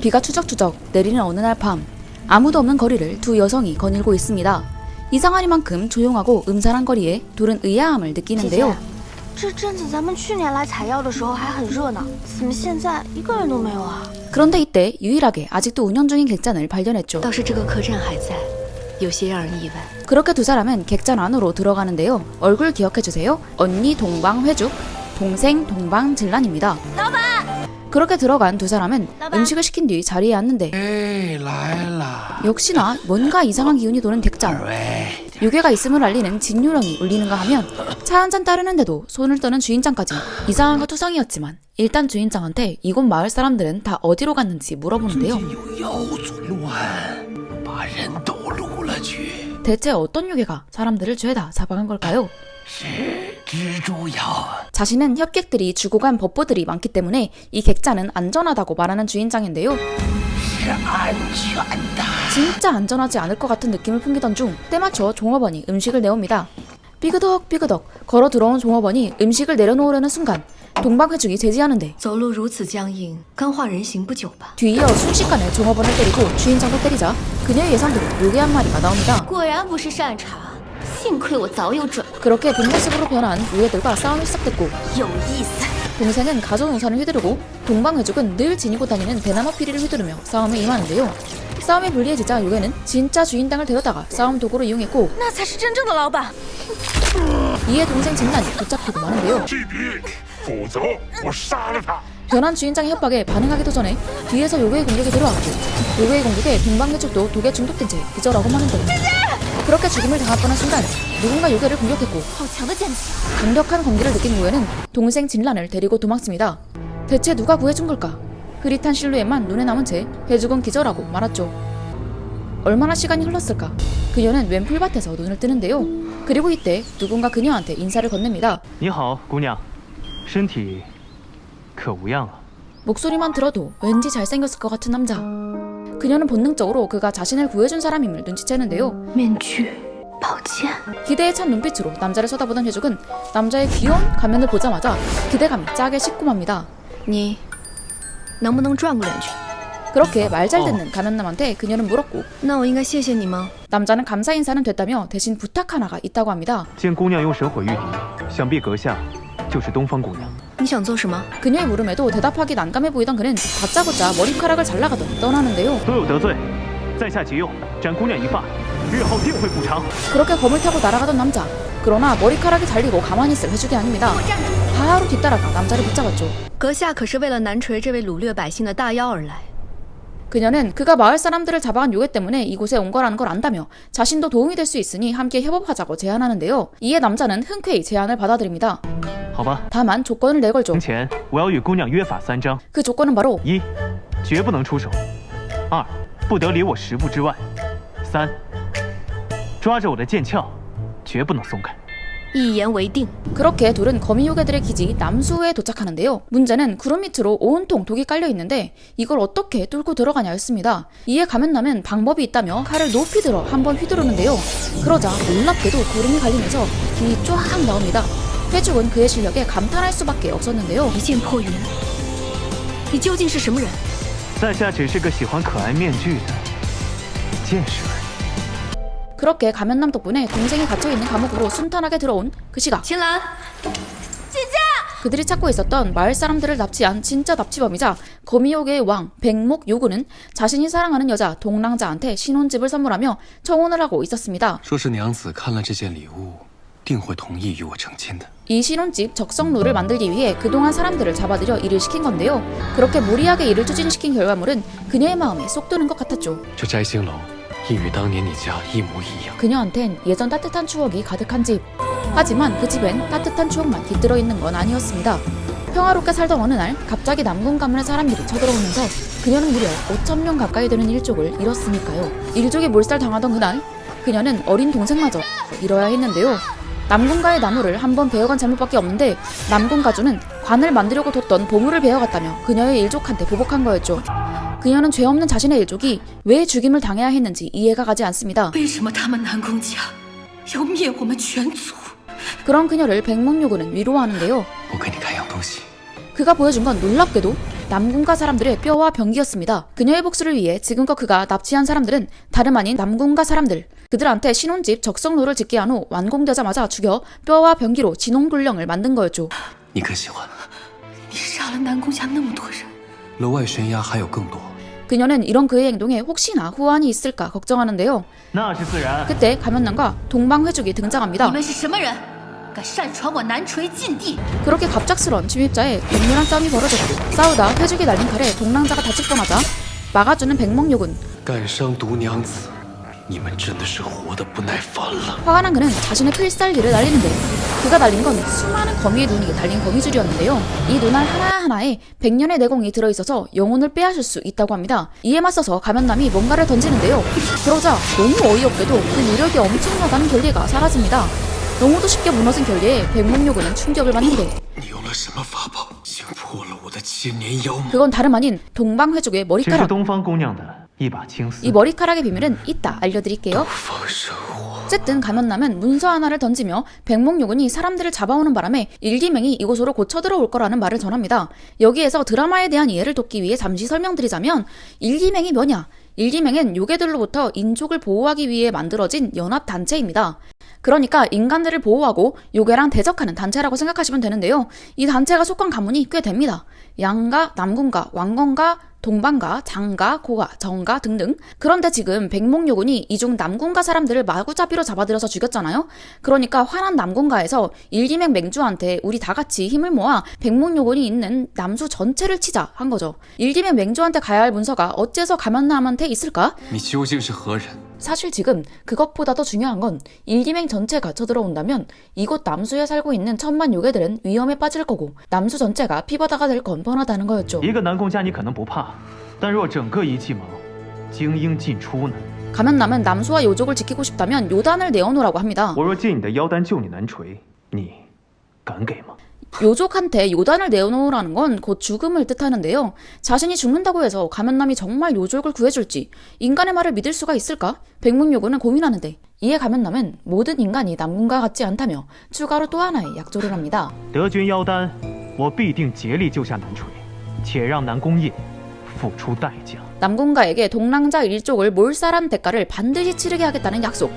비가 추적추적 내리는 어느 날 밤, 아무도 없는 거리를 두 여성이 거닐고 있습니다. 이상하리만큼 조용하고 음산한 거리에 둘은 의아함을 느끼는데요. 这阵子咱们去年来采药的时候还很热闹，怎么现在一个人都没有啊？ 그런데 이때 유일하게 아직도 운영 중인 객잔을 발견했죠. 倒是这个客栈还在，有些让人意外。 그렇게 두 사람은 객잔 안으로 들어가는데요. 얼굴 기억해주세요. 언니 동방회죽, 동생 동방진란입니다. 그렇게 들어간 두 사람은 음식을 시킨 뒤 자리에 앉는데 역시나 뭔가 이상한 기운이 도는 객잔. 유괴가 있음을 알리는 진요령이 울리는가 하면 차 한 잔 따르는데도 손을 떠는 주인장까지 이상한가 투성이었지만 일단 주인장한테 이곳 마을 사람들은 다 어디로 갔는지 물어보는데요. 대체 어떤 유괴가 사람들을 죄다 잡아간 걸까요? 자신은 협객들이 주고 간 법보들이 많기 때문에 이 객잔은 안전하다고 말하는 주인장인데요. 진짜 안전하지 않을 것 같은 느낌을 풍기던 중 때맞춰 종업원이 음식을 내옵니다. 삐그덕 삐그덕 걸어 들어온 종업원이 음식을 내려놓으려는 순간 동방회죽이 제지하는데 走路如此僵硬，刚化人形不久吧？ 뒤이어 순식간에 종업원을 때리고 주인장도 때리자 그녀의 예상대로 요괴 한 마리가 나옵니다. 果然不是善茬，幸亏我早有准。 그렇게 본모습으로 변한 유괴들과 싸움이 시작됐고 有意思。 동생은 가져온 우산을 휘두르고 동방회죽은 늘 지니고 다니는 대나무 피리를 휘두르며 싸움에 임하는데요. 싸움이 불리해지자 요괴는 진짜 주인장을 데려다가 싸움 도구로 이용했고 那才是真正的老板。 이에 동생 진란이 붙잡히고 마는데요. 변한 주인장의 협박에 반응하기도 전에 뒤에서 요괴의 공격이 들어왔고 요괴의 공격에 동방회죽도 독에 중독된 채 기절하고 마는데 그렇게 죽임을 당할 뻔한 순간 누군가 요괴를 공격했고 강력한 공기를 느낀 요괴는 동생 진란을 데리고 도망칩니다. 대체 누가 구해준 걸까? 흐릿한 실루엣만 눈에 남은 채 해죽은 기절하고 말았죠. 얼마나 시간이 흘렀을까? 그녀는 웬 풀밭에서 눈을 뜨는데요. 그리고 이때 누군가 그녀한테 인사를 건넵니다. 你好，姑娘，身体可无恙啊？ 목소리만 들어도 왠지 잘생겼을 것 같은 남자. 그녀는 본능적으로 그가 자신을 구해준 사람임을 눈치채는데요. 面具，宝剑。 기대에 찬 눈빛으로 남자를 쳐다보던 해죽은 남자의 귀여운 가면을 보자마자 기대감이 짜게 식고 맙니다. 你能不能转过脸去？ 그렇게 말 잘 듣는 가면남한테 그녀는 물었고 那我应该谢谢你吗？ 남자는 감사 인사는 됐다며 대신 부탁 하나가 있다고 합니다. 见姑娘用神火御敌，想必阁下就是东方姑娘。你想做什么？ 그녀의 물음에도 대답하기 난감해 보이던 그는 다짜고짜 머리카락을 잘라가던 떠나는데요. 多有得罪，在下急用，斩姑娘一发，日后定会补偿。 그렇게 검을 타고 날아가던 남자. 그러나 머리카락이 잘리고 가만히 있을 회죽이 아닙니다. 바로 뒤따라가 남자를 붙잡았죠. 阁下可是为了南陲这位掳掠百姓的大妖而来。 그녀는 그가 마을 사람들을 잡아간 요괴 때문에 이곳에 온 거라는 걸 안다며 자신도 도움이 될 수 있으니 함께 협업하자고 제안하는데요. 이에 남자는 흔쾌히 제안을 받아들입니다. 好吧， 다만 조건을 내걸죠. 从前我要与姑娘约法三章： 그 조건은 바로 一，绝不能出手；二，不得离我10步之外；三，抓着我的剑鞘，绝不能松开。 一言为定。 그렇게 둘은 거미 요괴들의 기지 남수에 도착하는데요. 문제는 구름 밑으로 온통 독이 깔려 있는데 이걸 어떻게 뚫고 들어가냐였습니다. 이에 가면남은 방법이 있다며 칼을 높이 들어 한번 휘두르는데요. 그러자 놀랍게도 구름이 갈리면서 길이 쫙 나옵니다. 회죽은 그의 실력에 감탄할 수밖에 없었는데요. 一剑破云，你究竟是什么人？在下只是个喜欢可爱面具的剑士而已。 그렇게 가면남 덕분에 동생이 갇혀있는 감옥으로 순탄하게 들어온 그 시각. 秦岚， 그들이 찾고 있었던 마을 사람들을 납치한 진짜 납치범이자 거미요괴의 왕 백목 요구는 자신이 사랑하는 여자 동랑자한테 신혼집을 선물하며 청혼을 하고 있었습니다. 说是娘子看了这件礼物，定会同意与我成亲的。 이 신혼집 적성루를 만들기 위해 그동안 사람들을 잡아들여 일을 시킨 건데요. 그렇게 무리하게 일을 추진시킨 결과물은 그녀의 마음에 쏙 드는 것 같았죠. 这摘星楼亦与当年你家一模一样。 그녀한텐 예전 따뜻한 추억이 가득한 집. 하지만 그 집엔 따뜻한 추억만 깃들어 있는 건 아니었습니다. 평화롭게 살던 어느 날 갑자기 남궁 가문의 사람들이 쳐들어오면서 그녀는 무려 5,000명 가까이 되는 일족을 잃었으니까요. 일족이 몰살당하던 그날 그녀는 어린 동생마저 잃어야 했는데요. 남궁가의 나무를 한번 베어간 잘못밖에 없는데 남궁 가주는 관을 만들려고 뒀던 보물을 베어갔다며 그녀의 일족한테 보복한 거였죠. 그녀는 죄 없는 자신의 일족이 왜 죽임을 당해야 했는지 이해가 가지 않습니다. 为什么他们南宫家要灭我们全族？ 그런 그녀를 백목요구는 위로하는데요. 我给你看样东西。 그가 보여준 건 놀랍게도 남궁가 사람들의 뼈와 병기였습니다. 그녀의 복수를 위해 지금껏 그가 납치한 사람들은 다름 아닌 남궁가 사람들. 그들한테 신혼집 적성로를 짓게 한 후 완공되자마자 죽여 뼈와 병기로 진홍불령을 만든 거였죠. 你可喜欢？你杀了南宫家那么多人，楼外悬崖还有更多。 그녀는 이런 그의 행동에 혹시나 후환이 있을까 걱정하는데요. 那是自然。 그때 감현남과 동방회죽이 등장합니다. 你们是什么人？敢擅闯我南陲禁地！ 그렇게 갑작스런 침입자에 맹렬한 싸움이 벌어졌고 싸우다 회죽이 날린 칼에 동랑자가 다칠 뻔하자 막아주는 백몽요군. 敢伤毒娘子，你们真的是活得不耐烦了。 화가 난 그는 자신의 필살기를 날리는데 그가 날린 건 수많은 거미의 눈이 달린 거미줄이었는데요. 이 눈알 하나하나에 100년의 내공이 들어있어서 영혼을 빼앗을 수 있다고 합니다. 이에 맞서서 감현남이 뭔가를 던지는데요. 그러자 너무 어이없게도 그 유력이 엄청나다는 결례가 사라집니다. 너무도 쉽게 무너진 결례에 백몽요군은 충격을 받는데 你用了什么法宝，竟破了我的千年妖魔？ 그건 다름 아닌 동방회죽의 这是 머리카락. 东方姑娘的一把青丝 이 。 머리카락의 비밀은 이따 알려드릴게요. 风生火， 어쨌든 감현남은 문서 하나를 던지며 백몽요군이 사람들을 잡아오는 바람에 일기맹이 이곳으로 곧 쳐들어올 거라는 말을 전합니다. 여기에서 드라마에 대한 이해를 돕기 위해 잠시 설명드리자면 일기맹이 뭐냐? 일기맹은 요괴들로부터 인족을 보호하기 위해 만들어진 연합단체입니다. 그러니까 인간들을 보호하고 요괴랑 대적하는 단체라고 생각하시면 되는데요. 이 단체가 속한 가문이 꽤 됩니다. 양가, 남궁가, 왕건가, 동방가, 장가, 고가, 정가 등등. 그런데 지금 백몽요군이 이중 남궁가 사람들을 마구잡이로 잡아들여서 죽였잖아요. 그러니까 화난 남궁가에서 일기맹 맹주한테 우리 다 같이 힘을 모아 백몽요군이 있는 남수 전체를 치자 한 거죠. 일기맹 맹주한테 가야 할 문서가 어째서 감현남한테 있을까? 你究竟是何人？ 사실 지금 그것보다 더 중요한 건 일기맹 전체가 쳐들어온다면 이곳 남수에 살고 있는 천만 요괴들은 위험에 빠질 거고 남수 전체가 피바다가 될 건 뻔하다는 거였죠. 一个南宫家你可能不怕，但若整个一骑盟精英尽出呢？ 감현남은 남수와 요족을 지키고 싶다면 요단을 내어놓으라고 합니다. 我若借你的妖丹救你南陲，你敢给吗？ 요족한테 요단을 내어놓으라는 건 곧 죽음을 뜻하는데요. 자신이 죽는다고 해서 감현남이 정말 요족을 구해줄지 인간의 말을 믿을 수가 있을까? 백문요군은 고민하는데 이에 감현남은 모든 인간이 남궁과 같지 않다며 추가로 또 하나의 약조를 합니다. 得君妖丹，我必定竭力救下南陲，且让南宫夜付出代价。 남궁가에게 동랑자 일족을 몰살한 대가를 반드시 치르게 하겠다는 약속.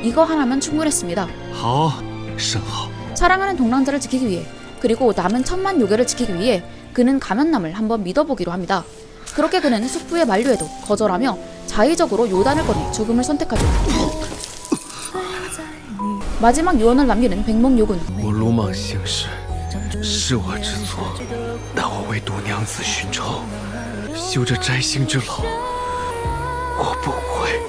이거 하나면 충분했습니다. 好，甚好。 사랑하는 동랑자를 지키기 위해 그리고 남은 천만 요괴를 지키기 위해 그는 감현남을 한번 믿어보기로 합니다. 그렇게 그는 숙부의 만류에도 거절하며 자의적으로 요단을 꺼내 죽음을 선택하죠. 마지막 유언을 남기는 백몽요군. 我鲁莽行事，是我之错，但我为毒娘子寻仇，修这摘星之楼，我不悔。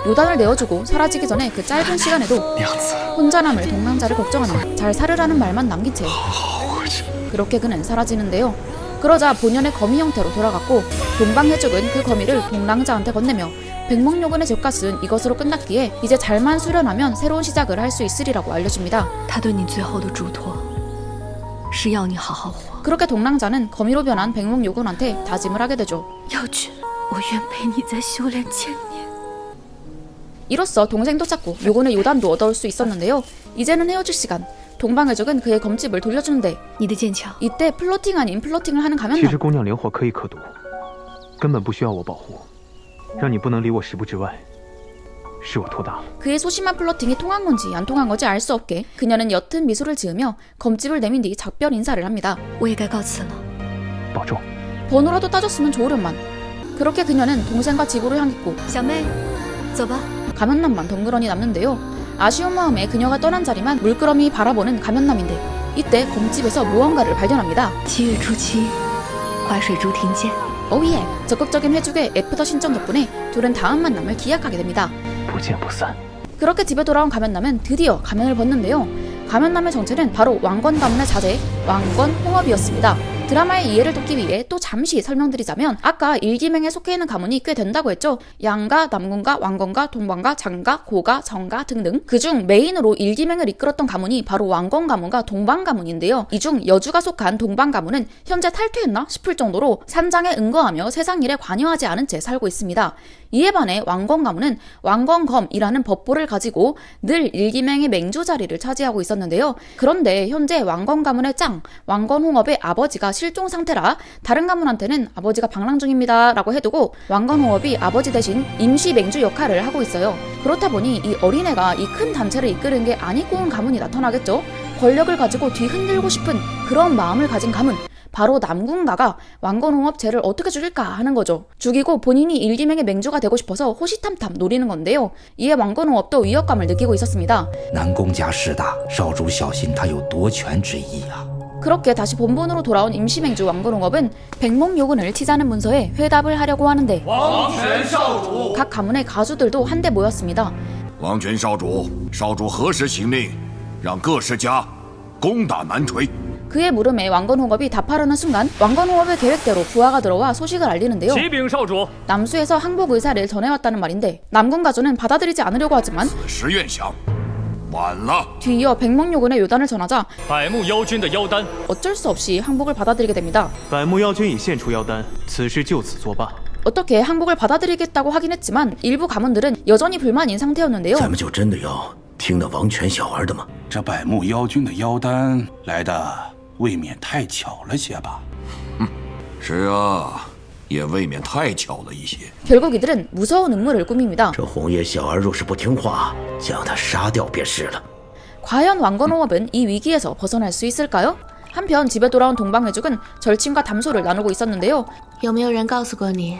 요단을 내어주고 사라지기 전에 그 짧은 시간에도 娘子， 혼자 남을 동랑자를 걱정하며 잘 살으라는 말만 남긴 채 好好活着。 그렇게 그는 사라지는데요. 그러자 본연의 거미 형태로 돌아갔고 동방해죽은 그 거미를 동랑자한테 건네며 백몽요군의 죗가스는 이것으로 끝났기에 이제 잘만 수련하면 새로운 시작을 할 수 있으리라고 알려줍니다. 他对你最后的嘱托是要你好好活。 그렇게 동랑자는 거미로 변한 백몽요군한테 다짐을 하게 되죠. 妖君，我愿陪你再修炼千年。 이로써 동생도 찾고 요군의 요단도 얻어올 수 있었는데요. 이제는 헤어질 시간. 동방해죽은 그의 검집을 돌려주는데 你的剑鞘， 이때 플로팅 아닌 플로팅을 하는 其实 감현남. 姑娘灵火可以可读，根本不需要我保护，让你不能离我10步之外，是我托大了。 그의 소심한 플로팅이 통한 건지 안 통한 건지 알 수 없게 그녀는 옅은 미소를 지으며 검집을 내민 뒤 작별 인사를 합니다. 我也该告辞了。保重。 번호라도 따줬으면 좋으련만. 그렇게 그녀는 동생과 집으로 향했고 小妹，走吧。 감현남만 덩그러니 남는데요. 아쉬운 마음에 그녀가 떠난 자리만 물끄러미 바라보는 감현남인데 이때 검집에서 무언가를 발견합니다. 7月初7，淮水竹亭见。 오예! 적극적인 회죽의 애프터 신청 덕분에 둘은 다음 만남을 기약하게 됩니다. 不见不散。 그렇게 집에 돌아온 감현남은 드디어 가면을 벗는데요. 감현남의 정체는 바로 왕건 가문의 자제 왕건 홍업이었습니다. 드라마의 이해를 돕기 위해 또 잠시 설명드리자면 아까 일기맹에 속해 있는 가문이 꽤 된다고 했죠. 양가, 남궁가, 왕건가, 동방가, 장가, 고가, 정가 등등. 그중 메인으로 일기맹을 이끌었던 가문이 바로 왕건 가문과 동방 가문인데요. 이 중 여주가 속한 동방 가문은 현재 탈퇴했나 싶을 정도로 산장에 응거하며 세상 일에 관여하지 않은 채 살고 있습니다. 이에 반해 왕건 가문은 왕건검이라는 법보를 가지고 늘 일기맹의 맹주 자리를 차지하고 있었는데요. 그런데 현재 왕건 가문의 짱, 왕건홍업의 아버지가 실종 상태라 다른 가문한테는 아버지가 방랑 중입니다 라고 해두고 왕건홍업이 아버지 대신 임시 맹주 역할을 하고 있어요. 그렇다 보니 이 어린애가 이 큰 단체를 이끄는 게 안 입고 온 가문이 나타나겠죠. 권력을 가지고 뒤흔들고 싶은 그런 마음을 가진 가문, 바로 남궁가가 왕건홍업 죄를 어떻게 죽일까 하는 거죠. 죽이고 본인이 일기맹의 맹주가 되고 싶어서 호시탐탐 노리는 건데요. 이에 왕건홍업도 위협감을 느끼고 있었습니다. 南宫家势大，少主小心他有夺权之意啊！ 그렇게 다시 본본으로 돌아온 임시맹주 왕건홍업은 백몽요군을 치자는 문서에 회답을 하려고 하는데 각 가문의 가주들도 한데 모였습니다. 王权少主，少主何时行令，让各世家攻打南陲？ 그의 물음에 왕건홍업이 답하려는 순간 왕건홍업의 계획대로 부하가 들어와 소식을 알리는데요. 남수에서 항복 의사를 전해왔다는 말인데 남궁 가주는 받아들이지 않으려고 하지만 此时愿降，晚了。 뒤이어 백몽요군의 요단을 전하자 어쩔 수 없이 항복을 받아들이게 됩니다. 百目妖君已献出妖丹，此事就此作罢。 어떻게 항복을 받아들이겠다고 하긴 했지만 일부 가문들은 여전히 불만인 상태였는데요. 咱们就真的要听那王权小儿的吗？这百目妖君的妖丹来的未免太巧了些吧？是啊，也未免太巧了一些。 결국 이들은 무서운 음모를 꾸밉니다. 这红叶小儿若是不听话，将他杀掉便是了。 과연 왕건홍업은 이 위기에서 벗어날 수 있을까요? 한편 집에 돌아온 동방회죽은 절친과 담소를 나누고 있었는데요. 有没有人告诉过你，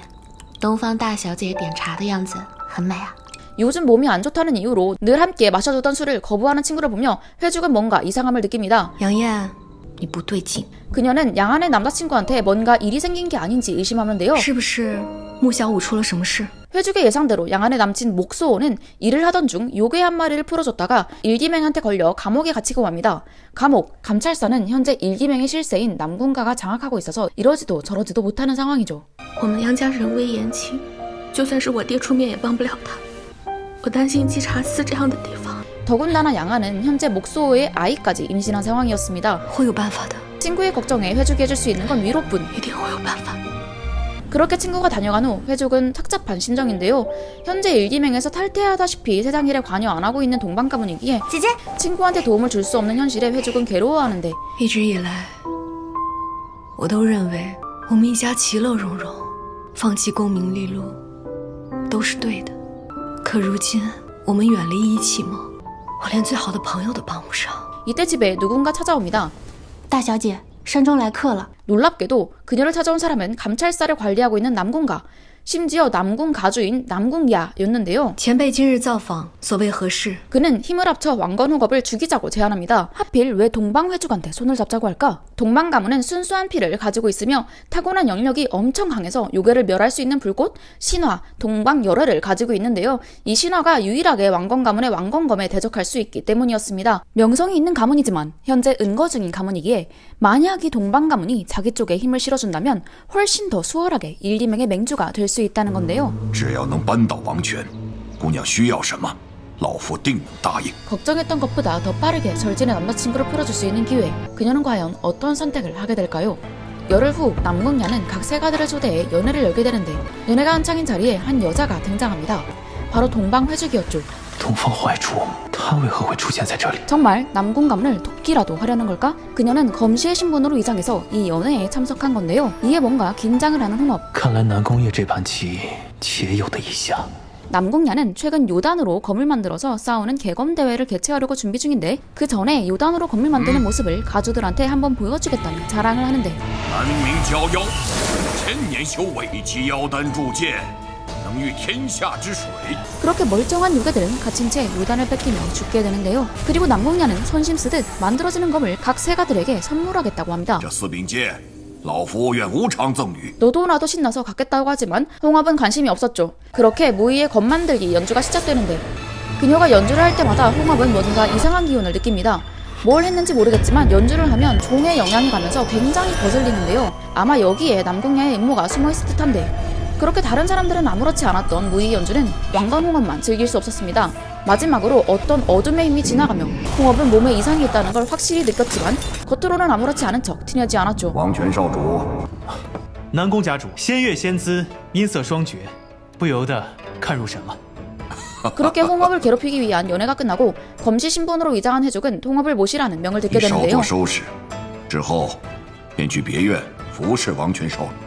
东方大小姐点茶的样子很美啊？ 요즘 몸이 안 좋다는 이유로 늘 함께 마셔주던 술을 거부하는 친구를 보며 회죽은 뭔가 이상함을 느낍니다. 杨艳，你不对劲， 그녀는 양안의 남자친구한테 뭔가 일이 생긴 게 아닌지 의심하는데요. 是不是穆小五出了什么事？ 회죽의 예상대로 양안의 남친 목소호는 일을 하던 중 요괴 한 마리를 풀어줬다가 일기맹한테 걸려 감옥에 갇히고 맙니다. 감옥, 감찰사는 현재 일기맹의 실세인 남궁가가 장악하고 있어서 이러지도 저러지도 못하는 상황이죠. 我们杨家人微言轻，就算是我爹出面也帮不了他。我担心稽查司这样的地方， 더군다나 양안은 현재 목소호의 아이까지 임신한 상황이었습니다. 会有办法的， 친구의 걱정에 회죽이 해줄 수 있는 건 위로뿐. 一定会有办法。 그렇게 친구가 다녀간 후 회죽은 착잡한 심정인데요. 현재 일기맹에서 탈퇴하다시피 세상 일에 관여 안 하고 있는 동방 가문이기에 姐姐， 친구한테 도움을 줄 수 없는 현실에 회죽은 괴로워하는데 一直以来，我都认为我们一家其乐融融，放弃功名利禄都是对的。可如今我们远离一起梦，我连最好的朋友都帮不上。 이때 집에 누군가 찾아옵니다. 大小姐，山中来客了。 놀랍게도 그녀를 찾아온 사람은 감찰사를 관리하고 있는 남궁가, 심지어 남궁 가주인 남궁야였는데요. 前辈今日造访，所谓何事？ 그는 힘을 합쳐 왕건홍업을 죽이자고 제안합니다. 하필 왜 동방회죽한테 손을 잡자고 할까? 동방가문은 순수한 피를 가지고 있으며 타고난 영역이 엄청 강해서 요괴를 멸할 수 있는 불꽃, 신화, 동방열애를 가지고 있는데요. 이 신화가 유일하게 왕건가문의 왕건검에 대적할 수 있기 때문이었습니다. 명성이 있는 가문이지만 현재 은거 중인 가문이기에 만약 이 동방가문이 자기 쪽에 힘을 실어준다면 훨씬 더 수월하게 일기맹의 맹주가 될 수 있다는 건데요. 只要能扳倒王权，姑娘需要什么，老夫定能答应。 걱정했던 것보다 더 빠르게 절진의 남자친구를 풀어줄 수 있는 기회. 그녀는 과연 어떤 선택을 하게 될까요? 열흘 후 남궁야는 각 세가들을 초대해 연회를 열게 되는데 연회가 한창인 자리에 한 여자가 등장합니다. 바로 동방회죽이었죠. 东方坏主，他为何会出现在这里？ 정말 남궁 가문을 돕기라도 하려는 걸까? 그녀는 검시의 신분으로 위장해서 이 연회에 참석한 건데요. 이에 뭔가 긴장을 하는 홍업. 看来南宫夜这盘棋且有的意下。 남궁야는 최근 요단으로 검을 만들어서 싸우는 개검 대회를 개최하려고 준비 중인데 그 전에 요단으로 검을 만드는 모습을 가주들한테 한번 보여주겠다는 자랑을 하는데 南明鲛妖，1000年修为及妖丹铸剑，能御天下之水。 그렇게 멀쩡한 요괴들은 갇힌 채 요단을 뺏기며 죽게 되는데요. 그리고 남궁야는 선심 쓰듯 만들어지는 검을 각 세가들에게 선물하겠다고 합니다. 这四柄剑，老夫愿无偿赠予。 너도 나도 신나서 갖겠다고 하지만 홍합은 관심이 없었죠. 그렇게 무의의 검 만들기 연주가 시작되는데 그녀가 연주를 할 때마다 홍합은 뭔가 이상한 기운을 느낍니다. 뭘 했는지 모르겠지만 연주를 하면 종의 영향이 가면서 굉장히 거슬리는데요. 아마 여기에 남궁야의 음모가 숨어있을 듯한데 그렇게 다른 사람들은 아무렇지 않았던 무의 연주는 왕건홍업만 즐길 수 없었습니다. 마지막으로 어떤 어둠의 힘이 지나가며 홍업은 몸에 이상이 있다는 걸 확실히 느꼈지만 겉으로는 아무렇지 않은 척 티내지 않았죠. 王权少主，南宫家主，仙月仙姿，音色双绝，不由得看入神了。 그렇게 홍업을 괴롭히기 위한 연애가 끝나고 검시 신분으로 위장한 해죽은 홍업을 모시라는 명을 듣게 你稍 되는데요. 作收拾，之后便去别院服侍王权少主。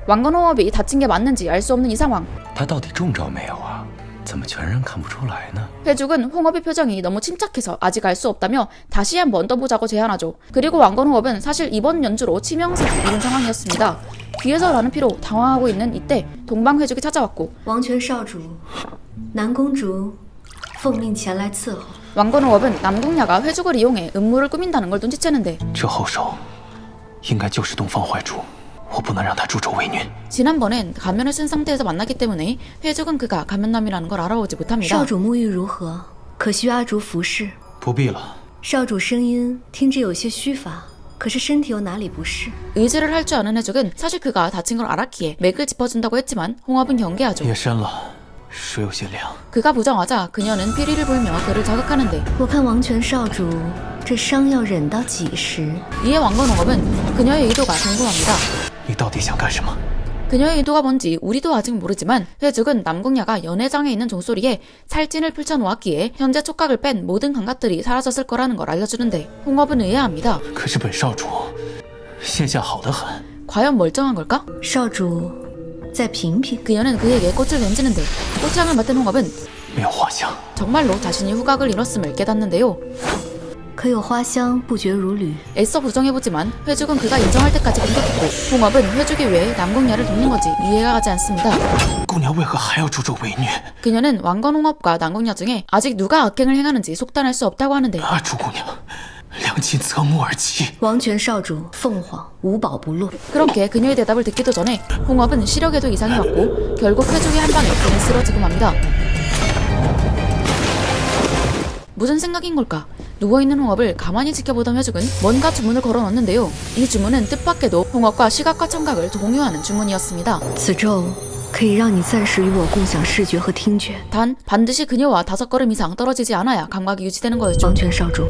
왕건 홍업이 다친 게 맞는지 알 수 없는 이 상황. 他到底中招没有啊？怎么全然看不出来呢？ 회죽은 홍업의 표정이 너무 침착해서 아직 알 수 없다며 다시 한번 떠보자고 제안하죠. 그리고 왕건 홍업은 사실 이번 연주로 치명상을 입은 상황이었습니다. 뒤에서 라는 피로 당황하고 있는 이때 동방 회죽이 찾아왔고 王权少主，南公主奉命前来伺候。 왕건 홍업은 남궁야가 회죽을 이용해 음모를 꾸민다는 걸 눈치채는데 这后手应该就是东方坏主，我不能让他助纣为虐。 지난번엔 가면을 쓴 상태에서 만났기 때문에 회죽은 그가 가면남이라는 걸 알아보지 못합니다. 少主沐浴如何？可需阿竹服侍。不必了，少主声音听着有些虚乏，可是身体又哪里不适？ 의지를 할 줄 아는 해죽은 사실 그가 다친 걸 알았기에 맥을 짚어준다고 했지만 홍업은 경계하죠. 夜深了，水有些凉。 그가 부정하자 그녀는 피리를 불며 그를 자극하는데 我看王权少主这伤要忍到几时？ 이에 왕건 홍업은 그녀의 의도가 궁금합니다. 你到底想干什么？ 그녀의 의도가 뭔지 우리도 아직 모르지만 회죽은 남궁야가 연회장에 있는 종소리에 살찐을 펼쳐놓았기에 현재 촉각을 뺀 모든 감각들이 사라졌을 거라는 걸 알려주는데 홍업은 의아합니다. 可是本少主现下好得很， 과연 멀쩡한 걸까? 少主再品品。 그녀는 그에게 꽃을 던지는데 꽃향을 맡은 홍업은 没有画像。 정말로 자신이 후각을 잃었음을 깨닫는데요. 可有花香不绝如缕。 애써 부정해보지만 회죽은 그가 인정할 때까지 공격했고 홍업은 회죽이 왜 남궁야를 돕는 건지 이해가 가지 않습니다. 姑娘为何还要助纣为虐？ 그녀는 왕건 홍업과 남궁야 중에 아직 누가 악행을 행하는지 속단할 수 없다고 하는데 阿朱姑娘，良禽择木而栖。王权少主凤凰无宝不落。 그렇게 그녀의 대답을 듣기도 전에 홍업은 시력에도 이상이 왔고 결국 회죽이 한 방에 그는 쓰러지고 맙니다. 무슨 생각인 걸까? 누워있는 홍업을 가만히 지켜보던 회죽은 뭔가 주문을 걸어넣는데요. 이 주문은 뜻밖에도 홍업과 시각과 청각을 공유하는 주문이었습니다. 此咒可以让你暂时与我共享视觉和听觉。 단 반드시 그녀와 5걸음 이상 떨어지지 않아야 감각이 유지되는 거였죠. 王权少主，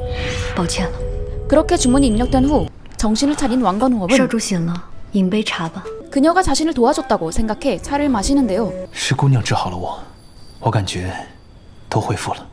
抱歉了。 그렇게 주문이 입력된 후 정신을 차린 왕건 少 홍업은 主醒了，饮杯茶吧。 그녀가 자신을 도와줬다고 생각해 차를 마시는데요. 是姑娘治好了我，我感觉都恢复了。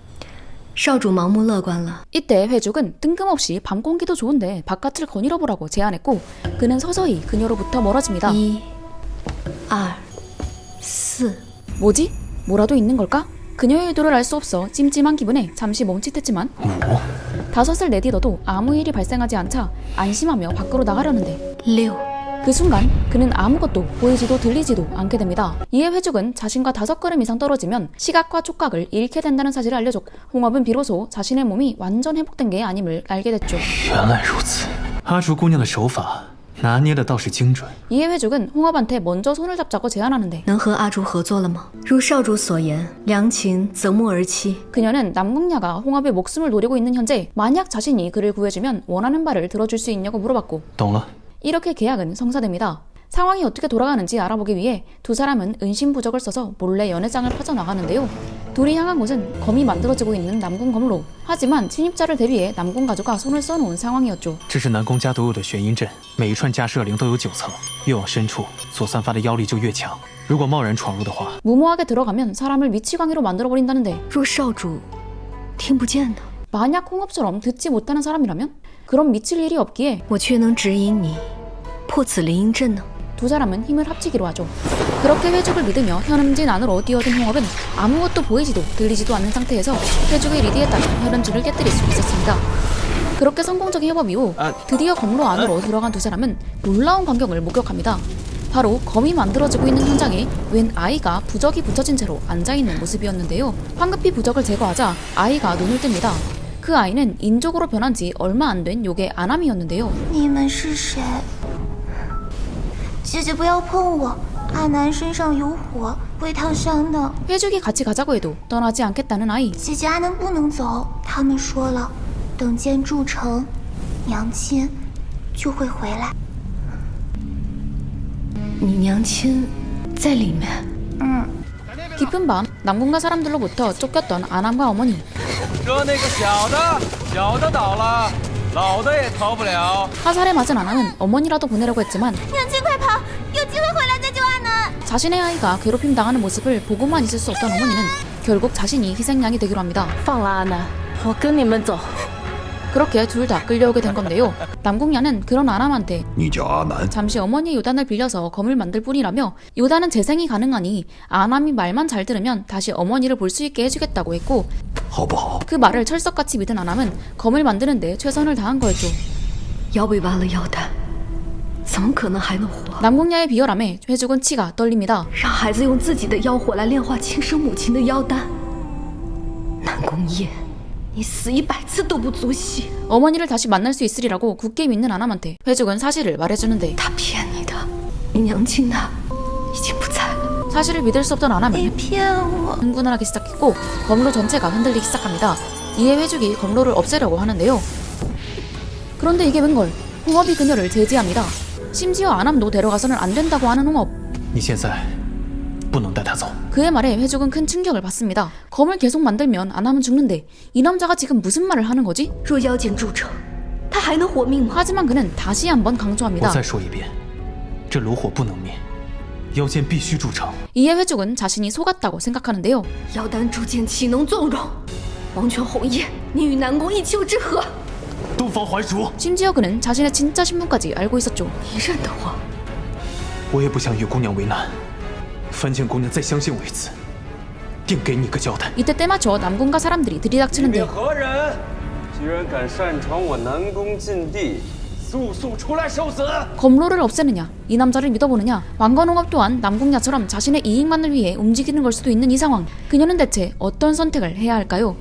少主盲目乐观了。 이때 회죽은 뜬금없이 밤 공기도 좋은데 바깥을 거닐어보라고 제안했고 그는 서서히 그녀로부터 멀어집니다. 1、2、4。 뭐지? 뭐라도 있는 걸까? 그녀의 의도를 알 수 없어 찜찜한 기분에 잠시 멈칫했지만 五， 5을 내딛어도 아무 일이 발생하지 않자 안심하며 밖으로 나가려는데 6。 그 순간 그는 아무것도 보이지도 들리지도 않게 됩니다. 이에 회죽은 자신과 5걸음 이상 떨어지면 시각과 촉각을 잃게 된다는 사실을 알려줬고 홍업은 비로소 자신의 몸이 완전 회복된 게 아님을 알게 됐죠. 原来如此。阿朱姑娘的手法拿捏的倒是精准。 이에 회죽은 홍업한테 먼저 손을 잡자고 제안하는데 能和阿朱合作了吗？如少主所言，良禽择木而栖。 그녀는 남궁야가 홍업의 목숨을 노리고 있는 현재 만약 자신이 그를 구해주면 원하는 바를 들어줄 수 있냐고 물어봤고 懂了。 이렇게 계약은 성사됩니다. 상황이 어떻게 돌아가는지 알아보기 위해 두 사람은 은신부적을 써서 몰래 연회장을 퍼져나가는데요. 둘이 향한 곳은 검이 만들어지고 있는 남궁 검로. 하지만 침입자를 대비해 남궁 가족가 손을 써놓은 상황이었죠. 这是南宫家独有的玄阴阵，每一串架设灵都有9层，越往深处所散发的妖力就越强。如果贸然闯入的话， 무모하게 들어가면 사람을 미치광이로 만들어버린다는데 若少主听不见呢？ 만약 홍업처럼 듣지 못하는 사람이라면? 그럼 미칠 일이 없기에 我却能指引你破此灵阴阵呢？ 두 사람은 힘을 합치기로 하죠. 그렇게 회죽을 믿으며 현음진 안으로 뛰어든 홍업은 아무것도 보이지도 들리지도 않는 상태에서 회죽의 리드에 따른 혈흔줄을 깨뜨릴 수 있었습니다. 그렇게 성공적인 협업 이후 드디어 검로 안으로 들어간 두 사람은 놀라운 광경을 목격합니다. 바로 검이 만들어지고 있는 현장에 웬 아이가 부적이 붙여진 채로 앉아있는 모습이었는데요. 황급히 부적을 제거하자 아이가 눈을 뜹니다. 그 아이는 인족으로 변한 지 얼마 안 된 요괴 아남이었는데요. 你们是谁？姐姐不要碰我，阿南身上有火，会烫伤的。 회죽이 같이 가자고 해도 떠나지 않겠다는 아이. 姐姐阿南不能走，他们说了，等剑铸成，娘亲就会回来。你娘亲在里面。 깊은 밤 남궁가 사람들로부터 쫓겼던 아남과 어머니. 说那个小的倒了，老的也逃不了。 화살에 맞은 아남은 어머니라도 보내려고 했지만 娘亲快跑，有机会回来再救阿南。 자신의 아이가 괴롭힘 당하는 모습을 보고만 있을 수 없던 어머니는 결국 자신이 희생양이 되기로 합니다. 放了阿南，我跟你们走。 그렇게 둘 다 끌려오게 된 건데요. 남궁야는 그런 아남한테 你叫阿南， 잠시 어머니의 요단을 빌려서 검을 만들 뿐이라며 요단은 재생이 가능하니 아남이 말만 잘 들으면 다시 어머니를 볼 수 있게 해주겠다고 했고 好不好？ 그 말을 철석같이 믿은 아남은 검을 만드는데 최선을 다한 거였죠. 腰被挖了腰丹，怎么可能还能活？ 남궁야의 비열함에 회죽은 치가 떨립니다. 让孩子用自己的妖火来炼化亲生母亲的妖丹，南宫夜，你死100次都不足惜。 어머니를 다시 만날 수 있으리라고 굳게 믿는 아남한테 회죽은 사실을 말해주는데 他骗你的，你娘亲呢，已经不在了。 사실을 믿을 수 없던 아남은 你骗我！ 흥분을 하기 시작했고 검로 전체가 흔들리기 시작합니다. 이에 회죽이 검로를 없애려고 하는데요. 그런데 이게 웬걸? 홍업이 그녀를 제지합니다. 심지어 아남도 데려가서는 안 된다고 하는 홍업. 你现在不能带他走。 그의 말에 회죽은 큰 충격을 받습니다. 검을 계속 만들면 아남은 죽는데 이 남자가 지금 무슨 말을 하는 거지? 若妖剑铸成，他还能活命吗？ 하지만 그는 다시 한번 我 강조합니다. 再说一遍，这炉火不能灭，妖剑必须铸成。 이에 회죽은 자신이 속았다고 생각하는데요. 妖丹铸剑岂能纵容？王权红叶，你与南宫一丘之何？ 东方还蜀， 심지어 그는 자신의 진짜 신분까지 알고 있었죠. 你认得我？我也不想与姑娘为难。烦请姑娘再相信我一次，定给你个交代。 이때 때맞춰 남궁과 사람들이 들이닥치는데요. 何人？居然敢擅闯我南宫禁地，速速出来受死！ 검로를 없애느냐, 이 남자를 믿어보느냐. 왕건홍업 또한 남궁야처럼 자신의 이익만을 위해 움직이는 걸 수도 있는 이 상황. 그녀는 대체 어떤 선택을 해야 할까요?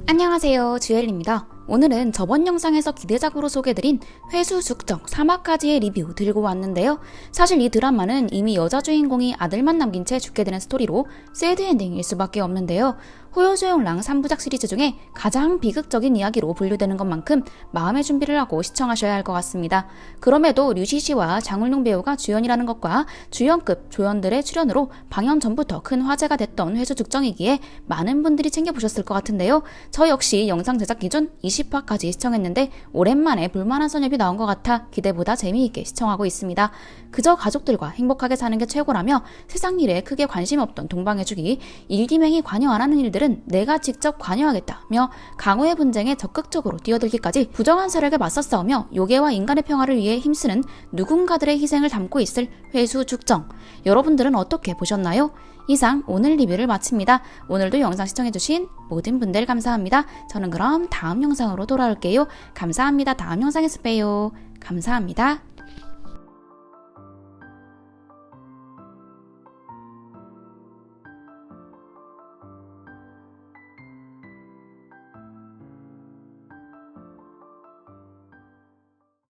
안녕하세요, 주엘입니다. 오늘은 저번 영상에서 기대작으로 소개드린 회수숙적 3화까지의 리뷰 들고 왔는데요. 사실 이 드라마는 이미 여자 주인공이 아들만 남긴 채 죽게 되는 스토리로 새드 엔딩일 수밖에 없는데요. 호요소용랑 3부작 시리즈 중에 가장 비극적인 이야기로 분류되는 것만큼 마음의 준비를 하고 시청하셔야 할 것 같습니다. 그럼에도 류시시와 장울룡 배우가 주연이라는 것과 주연급 조연들의 출연으로 방영 전부터 큰 화제가 됐던 회수죽정이기에 많은 분들이 챙겨보셨을 것 같은데요. 저 역시 영상 제작 기준 20화까지 시청했는데 오랜만에 볼만한 선엽이 나온 것 같아 기대보다 재미있게 시청하고 있습니다. 그저 가족들과 행복하게 사는 게 최고라며 세상 일에 크게 관심 없던 동방해주기, 일기맹이 관여 안 하는 일들은 내가 직접 관여하겠다며 강호의 분쟁에 적극적으로 뛰어들기까지 부정한 세력에 맞서 싸우며 요괴와 인간의 평화를 위해 힘쓰는 누군가들의 희생을 담고 있을 회수죽정. 여러분들은 어떻게 보셨나요? 이상 오늘 리뷰를 마칩니다. 오늘도 영상 시청해주신 모든 분들 감사합니다. 저는 그럼 다음 영상으로 돌아올게요. 감사합니다. 다음 영상에서 봬요. 감사합니다.